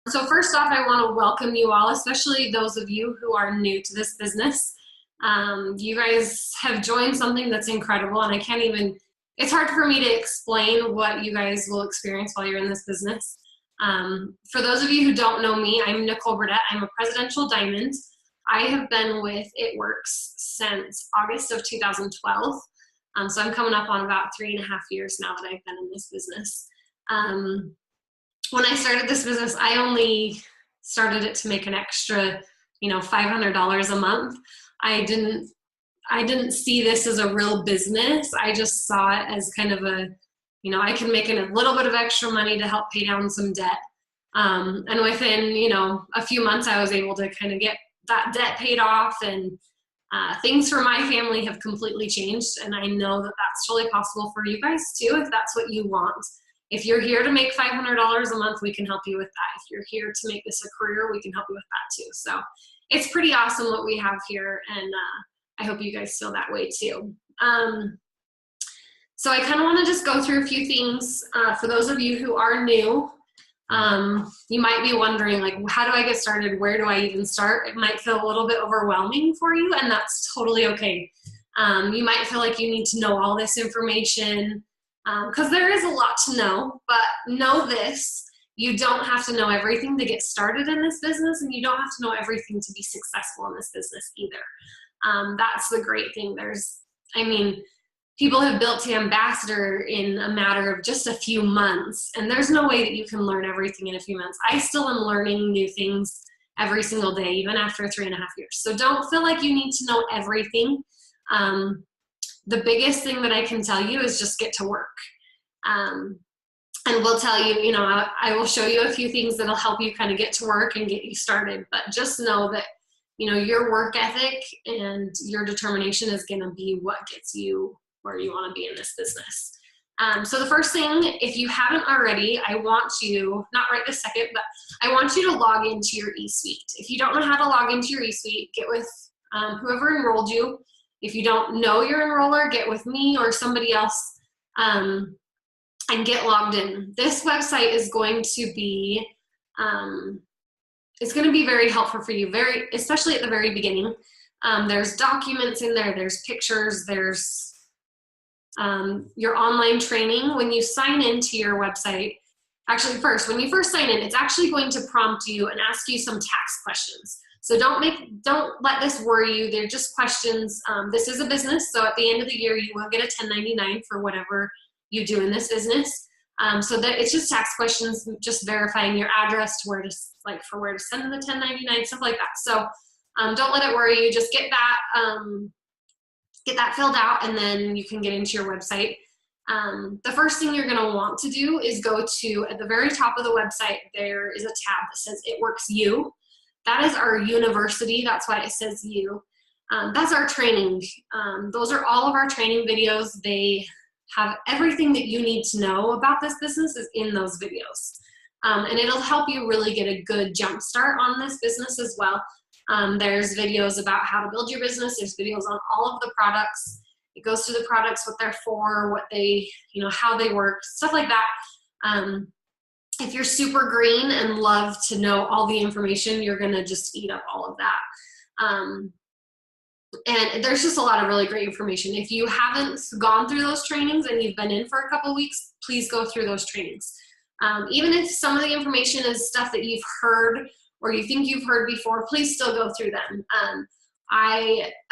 So first off, I want to welcome you all, especially those of you who are new to this business. You guys have joined something that's incredible, and it's hard for me to explain what you guys will experience while you're in this business. For those of you who don't know me, I'm Nicole Burdett. I'm a presidential diamond. I have been with It Works since August of 2012. So I'm coming up on about 3.5 years now that I've been in this business. When I started this business, I only started it to make an extra, $500 a month. I didn't see this as a real business. I just saw it as kind of I can make a little bit of extra money to help pay down some debt. And within, a few months, I was able to kind of get that debt paid off, and things for my family have completely changed. And I know that that's totally possible for you guys too, if that's what you want. If you're here to make $500 a month, we can help you with that. If you're here to make this a career, we can help you with that too. So it's pretty awesome what we have here, and I hope you guys feel that way too. So I kind of want to just go through a few things for those of you who are new. You might be wondering, like, how do I get started? Where do I even start? It might feel a little bit overwhelming for you, and that's totally okay. You might feel like you need to know all this information, because there is a lot to know, but know this: you don't have to know everything to get started in this business, and you don't have to know everything to be successful in this business either. That's the great thing. People have built to Ambassador in a matter of just a few months, and there's no way that you can learn everything in a few months. I still am learning new things every single day, even after 3.5 years. So don't feel like you need to know everything. The biggest thing that I can tell you is just get to work. And we'll tell you, I will show you a few things that'll help you kind of get to work and get you started. But just know that, your work ethic and your determination is going to be what gets you where you want to be in this business. So the first thing, if you haven't already, I want you, not right this second, but I want you to log into your eSuite. If you don't know how to log into your eSuite, get with whoever enrolled you. If you don't know your enroller, get with me or somebody else and get logged in. This website is going to be, it's going to be very helpful for you, especially at the very beginning. There's documents in there, there's pictures, there's your online training. When you sign into your website, when you first sign in, it's actually going to prompt you and ask you some tax questions. So don't let this worry you. They're just questions. This is a business, so at the end of the year, you will get a 1099 for whatever you do in this business. So that it's just tax questions, just verifying your address to where to send the 1099, stuff like that. So don't let it worry you. Just get that filled out, and then you can get into your website. The first thing you're going to want to do is go to, at the very top of the website, there is a tab that says It Works You. That is our university. That's why it says you. That's our training. Those are all of our training videos. They have everything that you need to know about this business is in those videos. And it'll help you really get a good jump start on this business as well. There's videos about how to build your business. There's videos on all of the products. It goes through the products, what they're for, what they, how they work, stuff like that. If you're super green and love to know all the information, you're going to just eat up all of that. And there's just a lot of really great information. If you haven't gone through those trainings and you've been in for a couple weeks, please go through those trainings. Even if some of the information is stuff that you've heard or you think you've heard before, please still go through them.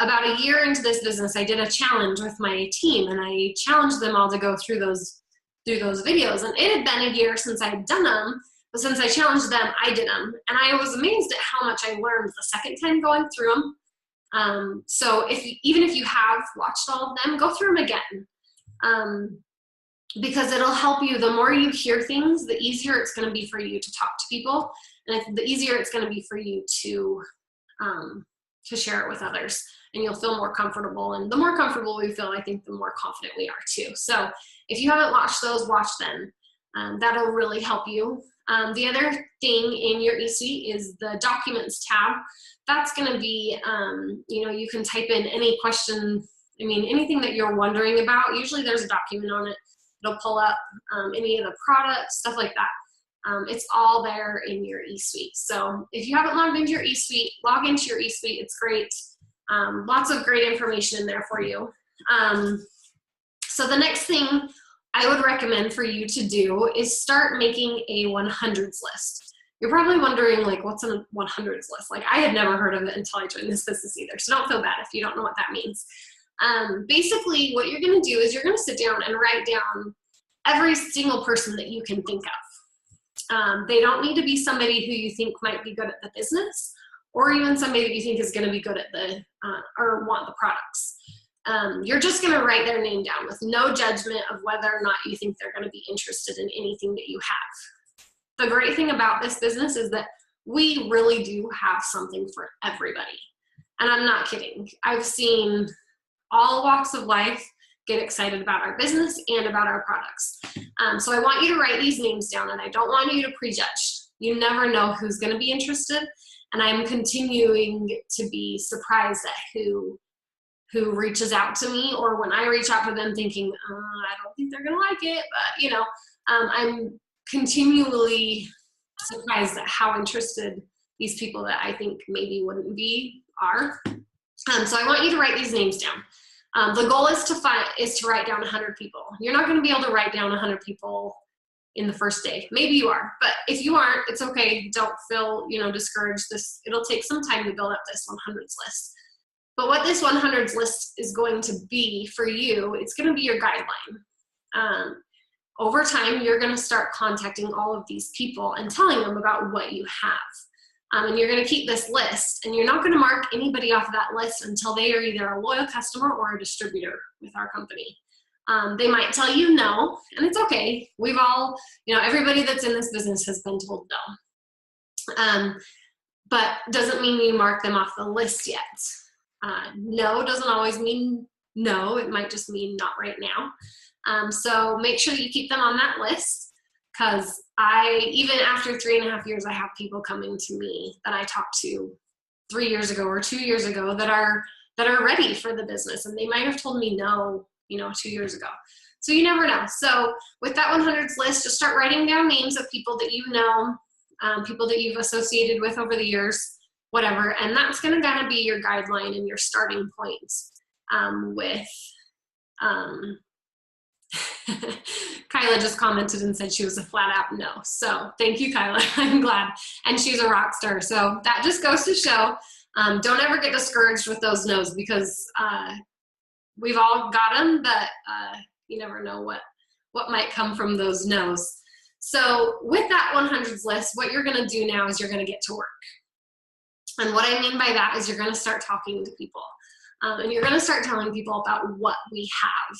About a year into this business, I did a challenge with my team, and I challenged them all to go through those videos. And it had been a year since I had done them, but since I challenged them, I did them. And I was amazed at how much I learned the second time going through them. So even if you have watched all of them, go through them again. Because it'll help you. The more you hear things, the easier it's going to be for you to talk to people, and the easier it's going to be for you to share it with others, and you'll feel more comfortable. And the more comfortable we feel, I think the more confident we are too. So if you haven't watched those, watch them. That'll really help you. The other thing in your eSuite is the Documents tab. That's going to be, you can type in any question, anything that you're wondering about. Usually there's a document on it. It'll pull up any of the products, stuff like that. It's all there in your eSuite. So if you haven't logged into your eSuite, log into your eSuite. It's great. Lots of great information in there for you. So the next thing I would recommend for you to do is start making a 100s list. You're probably wondering, like, what's a 100s list? Like, I had never heard of it until I joined this business either. So don't feel bad if you don't know what that means. Basically, what you're going to do is you're going to sit down and write down every single person that you can think of. They don't need to be somebody who you think might be good at the business, or even somebody that you think is going to be good at the, or want the products. You're just going to write their name down with no judgment of whether or not you think they're going to be interested in anything that you have. The great thing about this business is that we really do have something for everybody. And I'm not kidding. I've seen all walks of life get excited about our business and about our products. So I want you to write these names down, and I don't want you to prejudge. You never know who's going to be interested, and I'm continuing to be surprised at who reaches out to me, or when I reach out to them thinking, I don't think they're going to like it, but you know, I'm continually surprised at how interested these people that I think maybe wouldn't be are. So I want you to write these names down. The goal is to write down 100 people. You're not going to be able to write down 100 people in the first day. Maybe you are, but if you aren't, it's okay. Don't feel, discouraged. It'll take some time to build up this 100s list. But what this 100s list is going to be for you, it's going to be your guideline. Over time, you're going to start contacting all of these people and telling them about what you have. And you're going to keep this list, and you're not going to mark anybody off that list until they are either a loyal customer or a distributor with our company. They might tell you no, and it's okay. We've all, everybody that's in this business has been told no. But doesn't mean you mark them off the list yet. No doesn't always mean no. It might just mean not right now. So make sure that you keep them on that list. Because even after 3.5 years, I have people coming to me that I talked to 3 years ago or 2 years ago that are ready for the business, and they might have told me no, 2 years ago. So you never know. So with that 100s list, just start writing down names of people that you know, people that you've associated with over the years, whatever, and that's going to be your guideline and your starting points Kyla just commented and said she was a flat out no. So thank you, Kyla. I'm glad. And she's a rock star. So that just goes to show, don't ever get discouraged with those no's, because we've all got them, but you never know what might come from those no's. So with that 100s list, what you're going to do now is you're going to get to work. And what I mean by that is you're going to start talking to people. And you're going to start telling people about what we have.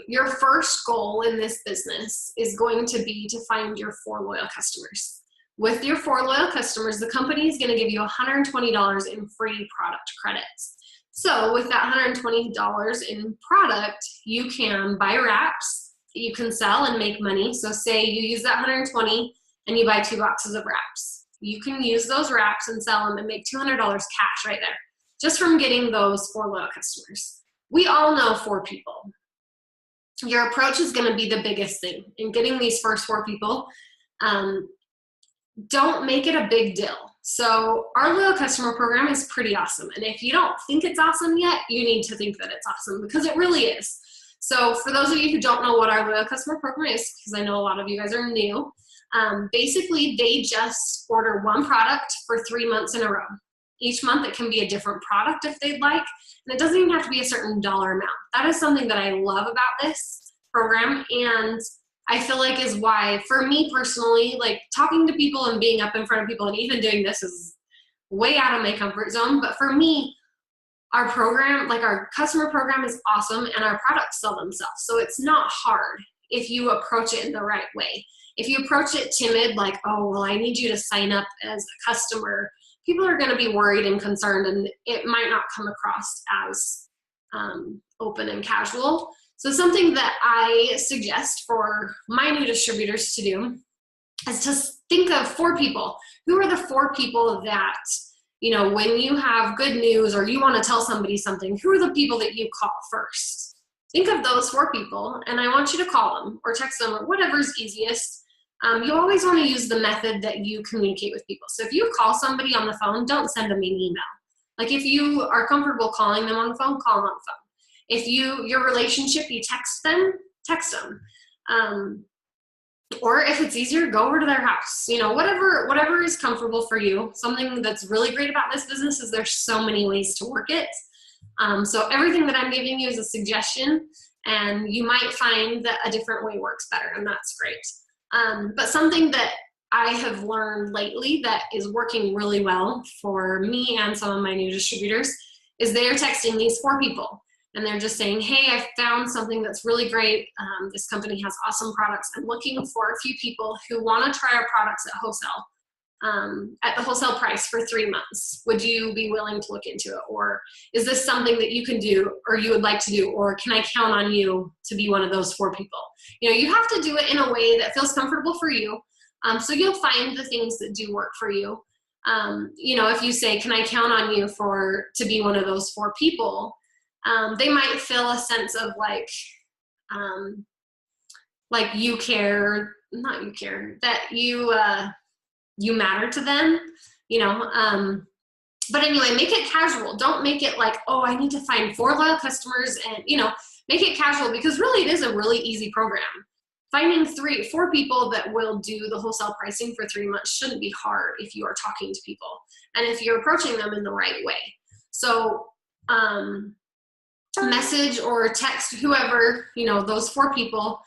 Your first goal in this business is going to be to find your 4 loyal customers. With your 4 loyal customers, the company is going to give you $120 in free product credits. So with that $120 in product, you can buy wraps that you can sell and make money. So say you use that $120 and you buy 2 boxes of wraps. You can use those wraps and sell them and make $200 cash right there, just from getting those 4 loyal customers. We all know 4 people. Your approach is going to be the biggest thing in getting these first 4 people. Don't make it a big deal. So our loyal customer program is pretty awesome. And if you don't think it's awesome yet, you need to think that it's awesome, because it really is. So for those of you who don't know what our loyal customer program is, because I know a lot of you guys are new, basically they just order 1 product for 3 months in a row. Each month it can be a different product if they'd like, and it doesn't even have to be a certain dollar amount. That is something that I love about this program, and I feel like is why, for me personally, like talking to people and being up in front of people and even doing this is way out of my comfort zone. But for me, our program, like our customer program, is awesome, and our products sell themselves. So it's not hard if you approach it in the right way. If you approach it timid, like, oh, well, I need you to sign up as a customer, people are going to be worried and concerned, and it might not come across as open and casual. So something that I suggest for my new distributors to do is to think of 4 people. Who are the 4 people that, when you have good news or you want to tell somebody something, who are the people that you call first? Think of those 4 people, and I want you to call them or text them or whatever's easiest. you always want to use the method that you communicate with people. So if you call somebody on the phone, don't send them an email. Like if you are comfortable calling them on the phone, call them on the phone. If your relationship, you text them, text them. Or if it's easier, go over to their house. You know, whatever is comfortable for you. Something that's really great about this business is there's so many ways to work it. So everything that I'm giving you is a suggestion, and you might find that a different way works better, and that's great. But something that I have learned lately that is working really well for me and some of my new distributors is they're texting these 4 people. And they're just saying, hey, I found something that's really great. This company has awesome products. I'm looking for a few people who want to try our products at wholesale, at the wholesale price for 3 months. Would you be willing to look into it? Or is this something that you can do or you would like to do? Or can I count on you to be one of those 4 people? You know, you have to do it in a way that feels comfortable for you. So you'll find the things that do work for you. You know, if you say, can I count on you to be one of those 4 people? They might feel a sense of like you care, not you care, that you matter to them, you know. But anyway, make it casual. Don't make it like, oh, I need to find 4 loyal customers, and, you know, make it casual, because really it is a really easy program. Finding 4 people that will do the wholesale pricing for 3 months shouldn't be hard if you are talking to people and if you're approaching them in the right way. So, message or text whoever, you know, those 4 people.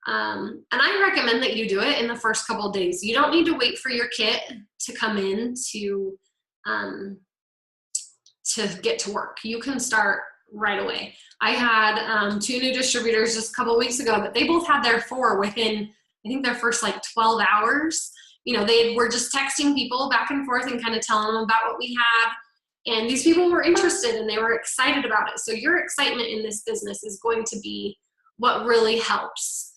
And I recommend that you do it in the first couple of days. You don't need to wait for your kit to come in to get to work. You can start right away. I had 2 new distributors just a couple of weeks ago, but they both had their 4 within, I think, their first like 12 hours. You know, they were just texting people back and forth and kind of telling them about what we had. And these people were interested and they were excited about it. So your excitement in this business is going to be what really helps,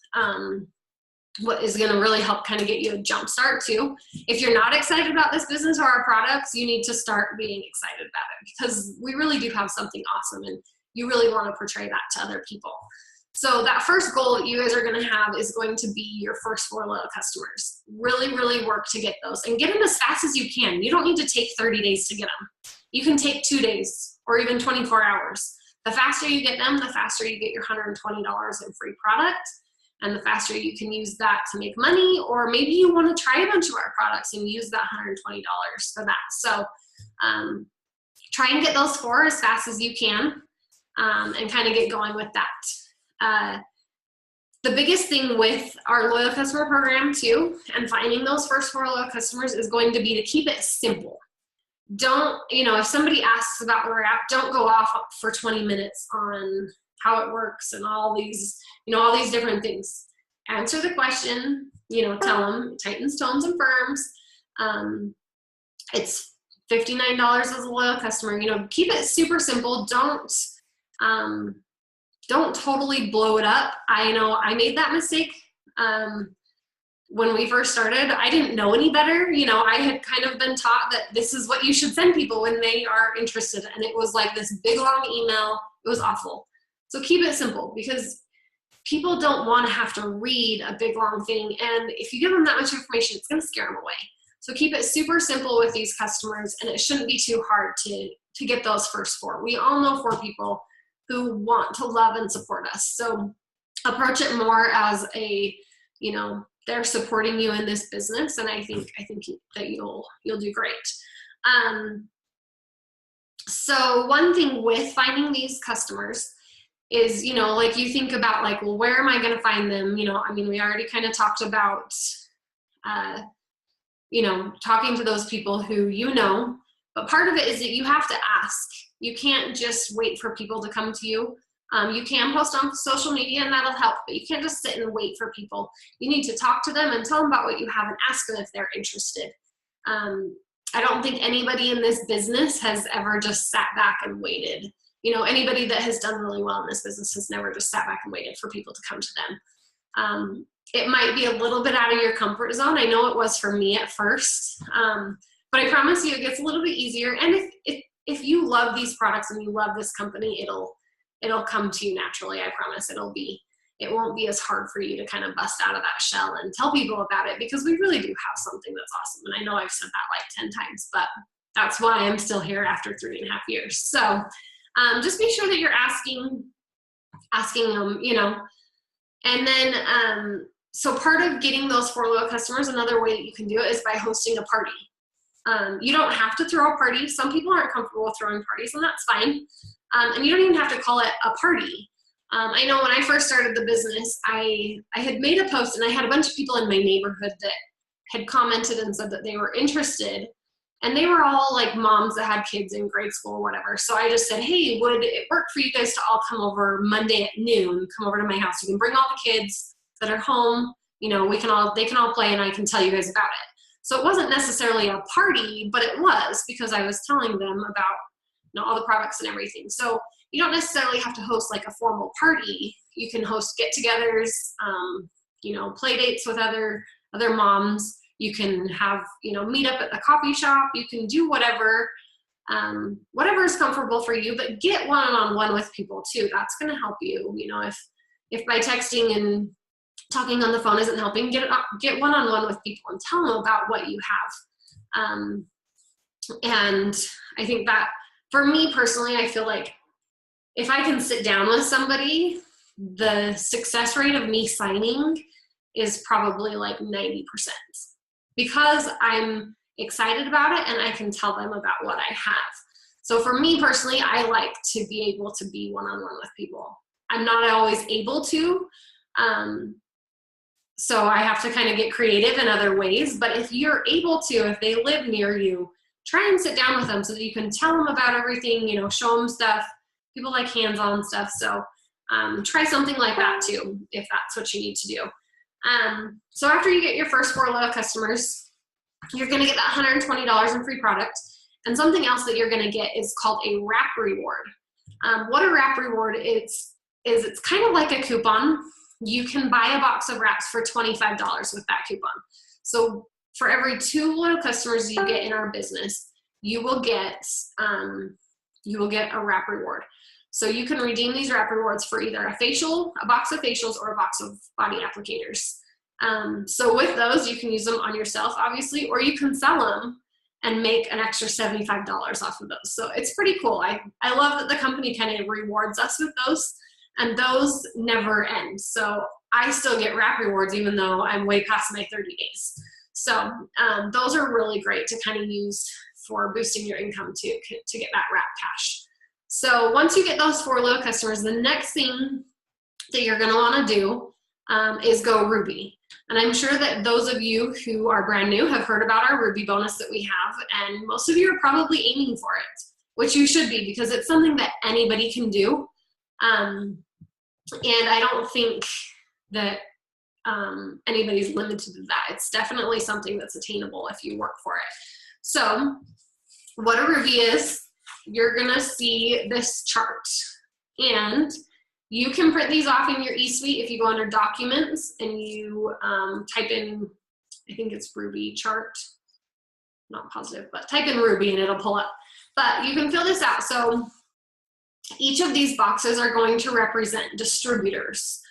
what is going to really help kind of get you a jump start too. If you're not excited about this business or our products, you need to start being excited about it, because we really do have something awesome and you really want to portray that to other people. So that first goal that you guys are going to have is going to be your first 4 loyal customers. Really, really work to get those and get them as fast as you can. You don't need to take 30 days to get them. You can take 2 days or even 24 hours. The faster you get them, the faster you get your $120 in free product, and the faster you can use that to make money. Or maybe you want to try a bunch of our products and use that $120 for that. So try and get those 4 as fast as you can, and kind of get going with that. The biggest thing with our loyal customer program too, and finding those first 4 loyal customers, is going to be to keep it simple. Don't, you know, if somebody asks about our app, don't go off for 20 minutes on how it works and all these, you know, all these different things. Answer the question, you know, tell them Titans, Tones, and Firms. It's $59 as a loyal customer. You know, keep it super simple. Don't totally blow it up. I know I made that mistake. When we first started, I didn't know any better. You know, I had kind of been taught that this is what you should send people when they are interested. And it was like this big long email. It was awful. So keep it simple, because people don't want to have to read a big long thing. And if you give them that much information, it's going to scare them away. So keep it super simple with these customers, and it shouldn't be too hard to get those first 4. We all know 4 people who want to love and support us. So approach it more as a, you know, they're supporting you in this business, and I think that you'll do great. So one thing with finding these customers is, you know, like you think about like, well, where am I going to find them? You know, I mean, we already kind of talked about, you know, talking to those people who you know, but part of it is that you have to ask. You can't just wait for people to come to you. You can post on social media and that'll help, but you can't just sit and wait for people. You need to talk to them and tell them about what you have and ask them if they're interested. I don't think anybody in this business has ever just sat back and waited. You know, anybody that has done really well in this business has never just sat back and waited for people to come to them. It might be a little bit out of your comfort zone. I know it was for me at first, but I promise you it gets a little bit easier. And if you love these products and you love this company, it'll come to you naturally. I promise it'll be it won't be as hard for you to kind of bust out of that shell and tell people about it, because we really do have something that's awesome. And I know I've said that like 10 times, but that's why I'm still here after 3.5 years. So just be sure that you're asking them, you know. And then, so part of getting those 4 loyal customers, another way that you can do it is by hosting a party. You don't have to throw a party. Some people aren't comfortable with throwing parties, and that's fine. And you don't even have to call it a party. I know when I first started the business, I had made a post, and I had a bunch of people in my neighborhood that had commented and said that they were interested. And they were all like moms that had kids in grade school or whatever. So I just said, hey, would it work for you guys to all come over Monday at noon, come over to my house? You can bring all the kids that are home. You know, they can all play, and I can tell you guys about it. So it wasn't necessarily a party, but it was, because I was telling them about, you know, all the products and everything. So you don't necessarily have to host like a formal party. You can host get-togethers, you know, play dates with other moms. You can have, you know, meet up at the coffee shop. You can do whatever is comfortable for you, but get one-on-one with people too. That's going to help you. You know, if by texting and talking on the phone isn't helping, get one-on-one with people and tell them about what you have. And I think that for me personally, I feel like if I can sit down with somebody, the success rate of me signing is probably like 90%, because I'm excited about it and I can tell them about what I have. So for me personally, I like to be able to be one-on-one with people. I'm not always able to, so I have to kind of get creative in other ways. But if you're able to, if they live near you, try and sit down with them so that you can tell them about everything, you know, show them stuff. People like hands-on stuff. So try something like that too, if that's what you need to do. So after you get your first 4 loyal customers, you're going to get that $120 in free product. And something else that you're going to get is called a wrap reward. What a wrap reward is it's kind of like a coupon. You can buy a box of wraps for $25 with that coupon. So for every 2 loyal customers you get in our business, you will get a wrap reward. So you can redeem these wrap rewards for either a box of facials, or a box of body applicators. So with those, you can use them on yourself, obviously, or you can sell them and make an extra $75 off of those. So it's pretty cool. I love that the company kind of rewards us with those, and those never end. So I still get wrap rewards even though I'm way past my 30 days. So those are really great to kind of use for boosting your income to get that wrap cash. So once you get those 4 loyal customers, the next thing that you're going to want to do is go Ruby. And I'm sure that those of you who are brand new have heard about our Ruby bonus that we have, and most of you are probably aiming for it, which you should be, because it's something that anybody can do. And I don't think that anybody's limited to that. It's definitely something that's attainable if you work for it. So what a Ruby is, you're gonna see this chart, and you can print these off in your eSuite if you go under documents and you type in, I think it's Ruby chart, not positive, but type in Ruby and it'll pull up. But you can fill this out. So each of these boxes are going to represent distributors.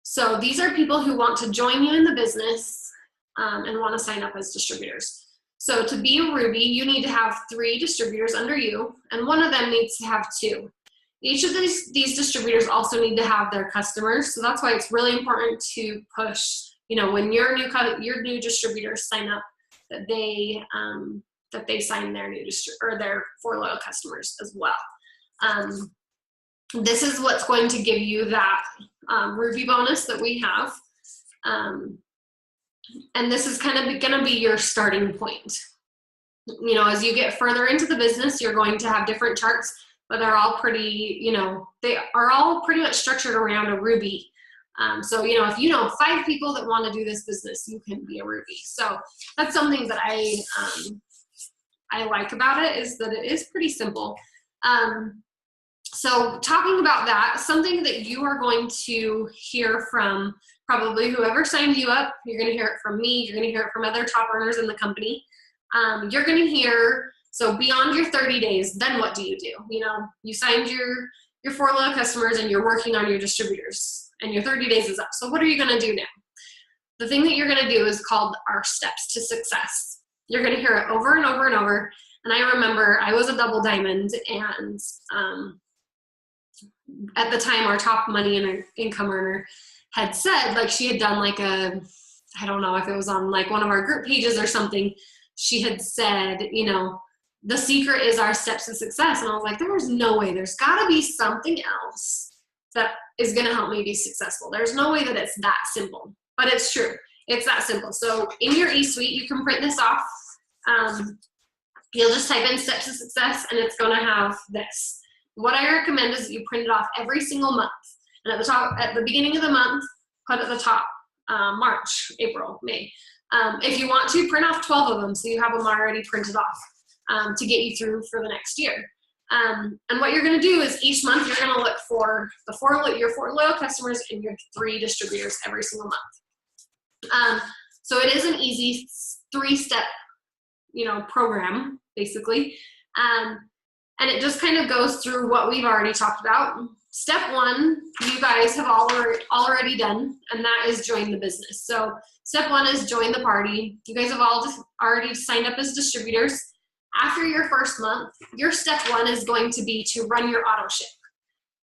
So these are people who want to join you in the business and want to sign up as distributors. So to be a Ruby, you need to have 3 distributors under you, and one of them needs to have 2. Each of these distributors also need to have their customers. So that's why it's really important to push, you know, when your new distributors sign up, that they sign their new their 4 loyal customers as well. This is what's going to give you that Ruby bonus that we have. And this is kind of going to be your starting point. You know, as you get further into the business, you're going to have different charts, but they're all pretty, you know, they are all pretty much structured around a Ruby. So, you know, if you know 5 people that want to do this business, you can be a Ruby. So that's something that I like about it, is that it is pretty simple. So talking about that, something that you are going to hear from probably whoever signed you up, you're going to hear it from me, you're going to hear it from other top earners in the company. You're going to hear, so beyond your 30 days, then what do? You know, you signed your 4 loyal customers and you're working on your distributors. and your 30 days is up. So what are you gonna do now? The thing that you're gonna do is called our steps to success. You're gonna hear it over and over and over. And I remember I was a double diamond, and at the time our top money and income earner had said, like, she had done like a, I don't know if it was on like one of our group pages or something, she had said, you know, the secret is our steps to success. And I was like, there's no way, there's gotta be something else that is gonna help me be successful. There's no way that it's that simple, but it's true. It's that simple. So in your eSuite, you can print this off. You'll just type in steps to success and it's gonna have this. What I recommend is that you print it off every single month. And at the top, at the beginning of the month, put at the top, March, April, May. If you want to, print off 12 of them so you have them already printed off to get you through for the next year. And what you're gonna do is each month you're gonna look for your 4 loyal customers and your 3 distributors every single month. So it is an easy 3-step, you know, program, basically. And it just kind of goes through what we've already talked about. Step 1, you guys have already done, and that is join the business. So step 1 is join the party. You guys have all just already signed up as distributors. After your first month, your step 1 is going to be to run your auto ship.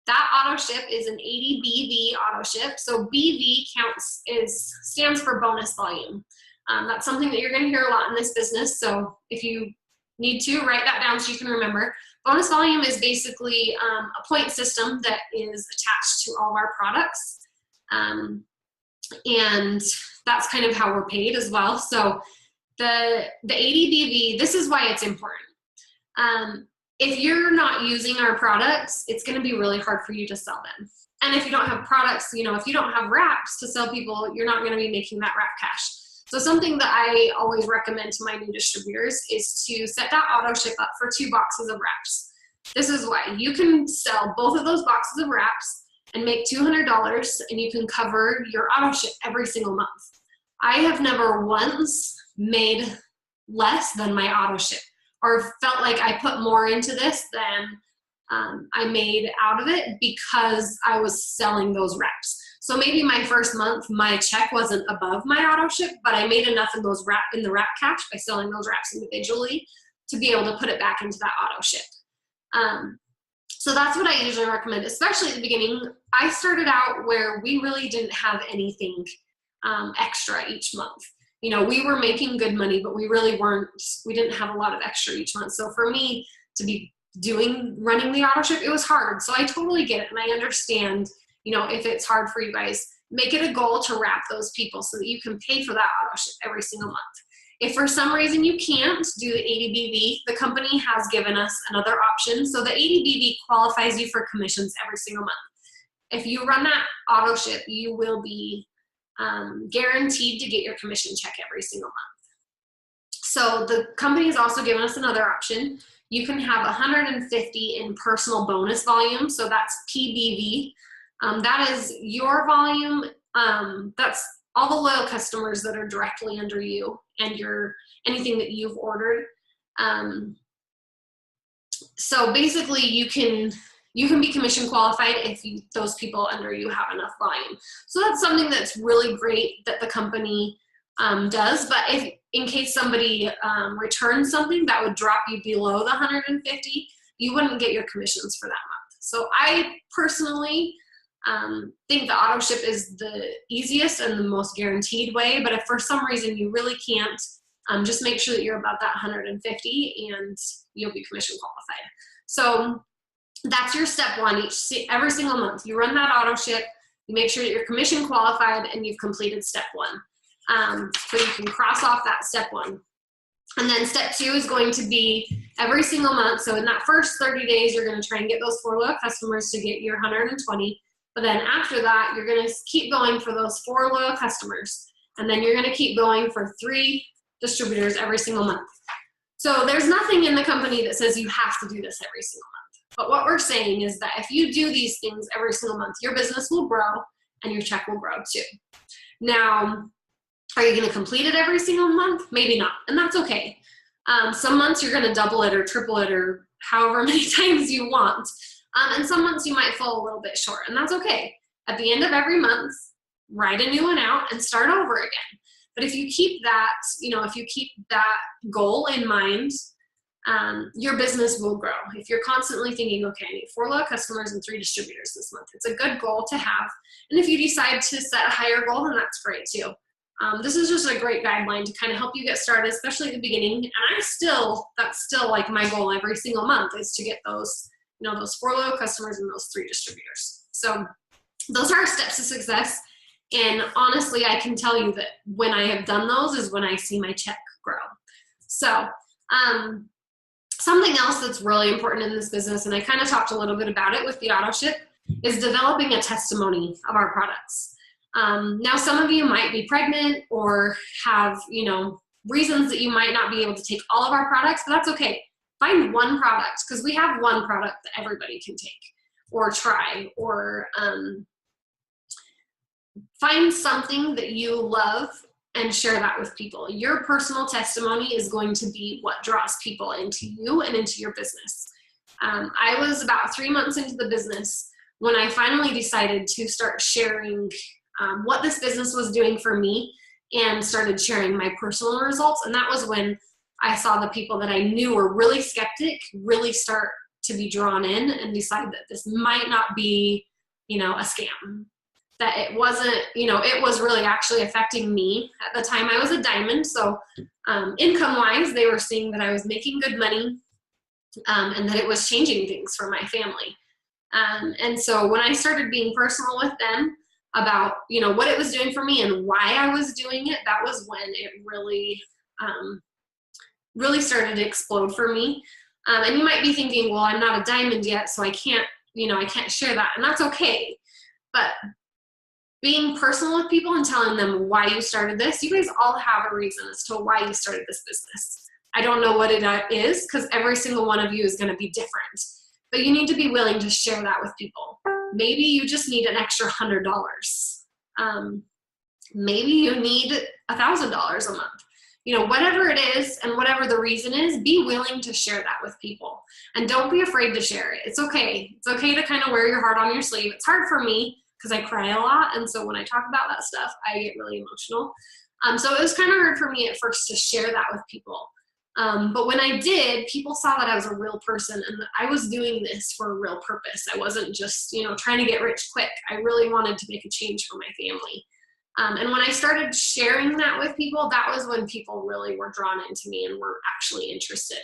That auto ship is an 80 BV auto ship. So BV stands for bonus volume. That's something that you're going to hear a lot in this business. So if you need to, write that down so you can remember. Bonus volume is basically a point system that is attached to all of our products. And that's kind of how we're paid as well. So the 80 BV, this is why it's important. If you're not using our products, it's going to be really hard for you to sell them. And if you don't have products, you know, if you don't have wraps to sell people, you're not going to be making that wrap cash. So something that I always recommend to my new distributors is to set that auto ship up for 2 boxes of wraps. This is why you can sell both of those boxes of wraps and make $200, and you can cover your auto ship every single month. I have never once made less than my auto ship, or felt like I put more into this than I made out of it because I was selling those wraps. So maybe my first month, my check wasn't above my auto ship, but I made enough in the wrap cash by selling those wraps individually to be able to put it back into that auto ship. So that's what I usually recommend, especially at the beginning. I started out where we really didn't have anything extra each month. You know, we were making good money, but we didn't have a lot of extra each month. So for me to be running the auto ship, it was hard. So I totally get it. And I understand, you know, if it's hard for you guys, make it a goal to wrap those people so that you can pay for that auto ship every single month. If for some reason you can't do the 80 BV, the company has given us another option. So the 80 BV qualifies you for commissions every single month. If you run that auto ship, you will be guaranteed to get your commission check every single month. So the company has also given us another option. You can have 150 in personal bonus volume. So that's PBV. That is your volume. That's all the loyal customers that are directly under you and anything that you've ordered. So basically you can be commission qualified if those people under you have enough volume. So that's something that's really great that the company does. But if in case somebody returns something that would drop you below the 150, you wouldn't get your commissions for that month. So I personally think the auto ship is the easiest and the most guaranteed way. But if for some reason you really can't, just make sure that you're about that 150 and you'll be commission qualified. So that's your step 1 every single month. You run that auto ship, you make sure that you're commission qualified and you've completed step 1. So you can cross off that step 1. And then step 2 is going to be every single month. So in that first 30 days, you're going to try and get those 4 loyal customers to get your 120. But then after that, you're going to keep going for those 4 loyal customers. And then you're going to keep going for 3 distributors every single month. So there's nothing in the company that says you have to do this every single month. But what we're saying is that if you do these things every single month, your business will grow and your check will grow too. Now, are you going to complete it every single month? Maybe not, and that's okay. Some months you're going to double it or triple it or however many times you want. And some months you might fall a little bit short, and that's okay. At the end of every month, write a new one out and start over again. But if you keep that, if you keep that goal in mind, your business will grow. If you're constantly thinking, okay, I need 4 loyal customers and 3 distributors this month, it's a good goal to have. And if you decide to set a higher goal, then that's great too. This is just a great guideline to kind of help you get started, especially at the beginning. And that's still like my goal every single month, is to get those, those 4 loyal customers and those 3 distributors. So those are our steps to success. And honestly, I can tell you that when I have done those is when I see my check grow. So something else that's really important in this business, and I kind of talked a little bit about it with the auto ship, is developing a testimony of our products. Now, some of you might be pregnant or have, reasons that you might not be able to take all of our products, but that's okay. Find one product, because we have one product that everybody can take or try, or find something that you love and share that with people. Your personal testimony is going to be what draws people into you and into your business. I was about 3 months into the business when I finally decided to start sharing what this business was doing for me, and started sharing my personal results. And that was when I saw the people that I knew were really skeptic really start to be drawn in and decide that this might not be, a scam. That it wasn't, it was really actually affecting me. At the time I was a diamond, so income-wise, they were seeing that I was making good money, and that it was changing things for my family. And so when I started being personal with them about, what it was doing for me and why I was doing it, that was when it really, really started to explode for me. And you might be thinking, well, I'm not a diamond yet, so I can't share that, and that's okay. But being personal with people and telling them why you started this, you guys all have a reason as to why you started this business. I don't know what it is, because every single one of you is going to be different. But you need to be willing to share that with people. Maybe you just need an extra $100. Maybe you need $1,000 a month. Whatever it is and whatever the reason is, be willing to share that with people. And don't be afraid to share it. It's okay. It's okay to kind of wear your heart on your sleeve. It's hard for me because I cry a lot. And so when I talk about that stuff, I get really emotional. So it was kind of hard for me at first to share that with people. But when I did, people saw that I was a real person and that I was doing this for a real purpose. I wasn't just, trying to get rich quick. I really wanted to make a change for my family. And when I started sharing that with people, that was when people really were drawn into me and were actually interested.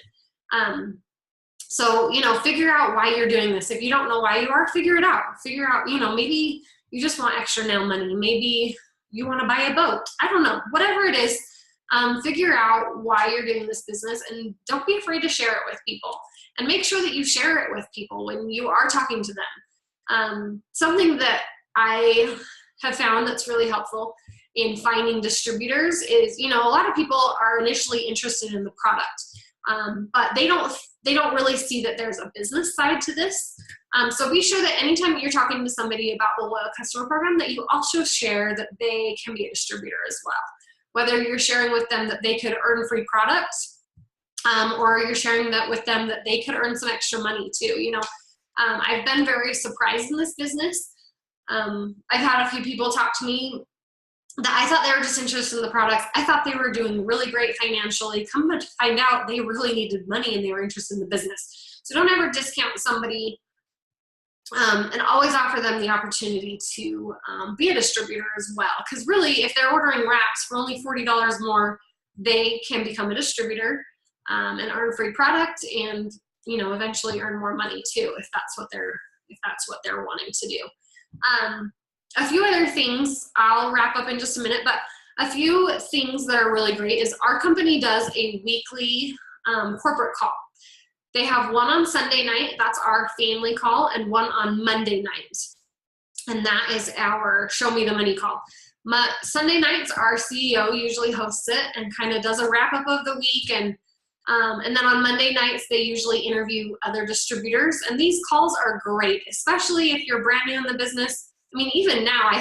So, figure out why you're doing this. If you don't know why you are, figure it out. Figure out, maybe you just want extra nail money. Maybe you want to buy a boat. I don't know. Whatever it is, figure out why you're doing this business, and don't be afraid to share it with people. And make sure that you share it with people when you are talking to them. Something that I have found that's really helpful in finding distributors is, a lot of people are initially interested in the product, but they don't really see that there's a business side to this. So be sure that anytime you're talking to somebody about the loyal customer program, that you also share that they can be a distributor as well. Whether you're sharing with them that they could earn free products, or you're sharing that with them that they could earn some extra money too. I've been very surprised in this business. I've had a few people talk to me that I thought they were just interested in the products. I thought they were doing really great financially. Come to find out they really needed money and they were interested in the business. So don't ever discount somebody, and always offer them the opportunity to be a distributor as well. Because really, if they're ordering wraps for only $40 more, they can become a distributor and earn free product, and eventually earn more money too if that's what they're wanting to do. A few other things, I'll wrap up in just a minute, but a few things that are really great is our company does a weekly corporate call. They have one on Sunday night, that's our family call, and one on Monday night. And that is our Show Me the Money call. Sunday nights, our CEO usually hosts it and kind of does a wrap up of the week. And then on Monday nights, they usually interview other distributors. And these calls are great, especially if you're brand new in the business. I mean, even now,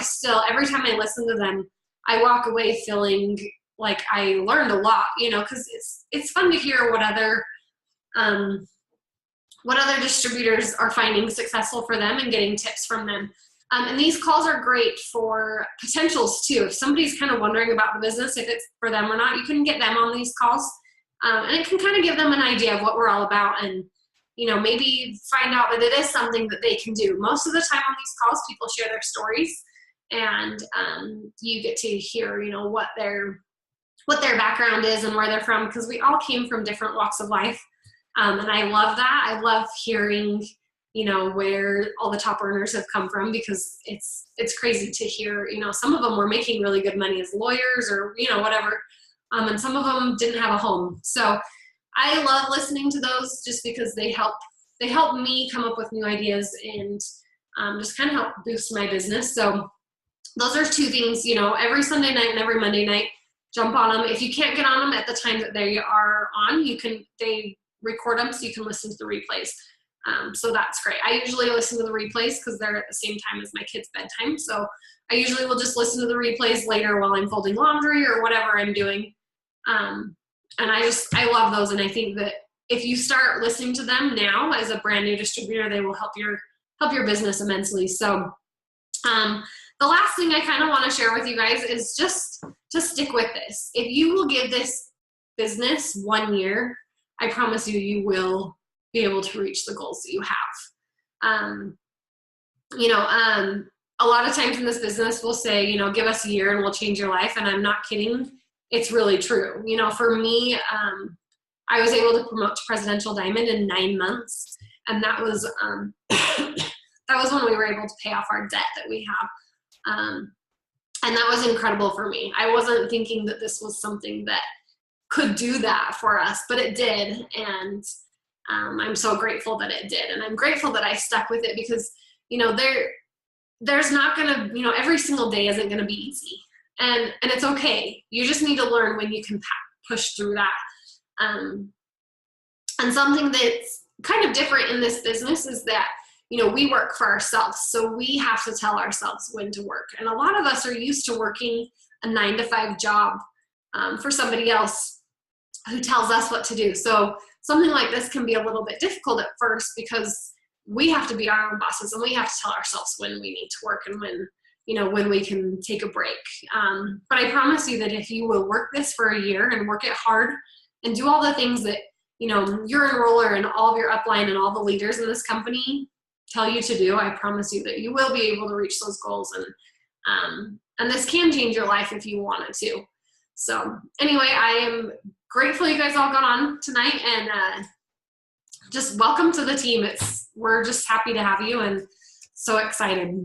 every time I listen to them, I walk away feeling like I learned a lot, because it's fun to hear what other distributors are finding successful for them and getting tips from them. And these calls are great for potentials too. If somebody's kind of wondering about the business, if it's for them or not, you can get them on these calls. And it can kind of give them an idea of what we're all about, and maybe find out that it is something that they can do. Most of the time on these calls, people share their stories, and you get to hear, what their background is and where they're from, because we all came from different walks of life. And I love that. I love hearing, where all the top earners have come from, because it's crazy to hear, some of them were making really good money as lawyers or, whatever. And some of them didn't have a home. So I love listening to those just because they help me come up with new ideas and just kind of help boost my business. So those are two things, every Sunday night and every Monday night, jump on them. If you can't get on them at the time that they are on, they record them so you can listen to the replays. So that's great. I usually listen to the replays because they're at the same time as my kids' bedtime. So I usually will just listen to the replays later while I'm folding laundry or whatever I'm doing. And I love those. And I think that if you start listening to them now as a brand new distributor, they will help your business immensely. So, the last thing I kind of want to share with you guys is just to stick with this. If you will give this business 1 year, I promise you, you will be able to reach the goals that you have. A lot of times in this business, we'll say, give us a year and we'll change your life. And I'm not kidding. It's really true. For me, I was able to promote to Presidential Diamond in 9 months. And that was, that was when we were able to pay off our debt that we have. And that was incredible for me. I wasn't thinking that this was something that could do that for us, but it did. And I'm so grateful that it did. And I'm grateful that I stuck with it because, there's not going to, every single day isn't going to be easy. And it's okay. You just need to learn when you can push through that. And something that's kind of different in this business is that, we work for ourselves. So we have to tell ourselves when to work. And a lot of us are used to working a 9-to-5 job for somebody else who tells us what to do. So something like this can be a little bit difficult at first because we have to be our own bosses and we have to tell ourselves when we need to work and when we can take a break. But I promise you that if you will work this for a year and work it hard and do all the things that, your enroller and all of your upline and all the leaders in this company tell you to do, I promise you that you will be able to reach those goals. And this can change your life if you want it to. So anyway, I am grateful you guys all got on tonight, and just welcome to the team. We're just happy to have you and so excited.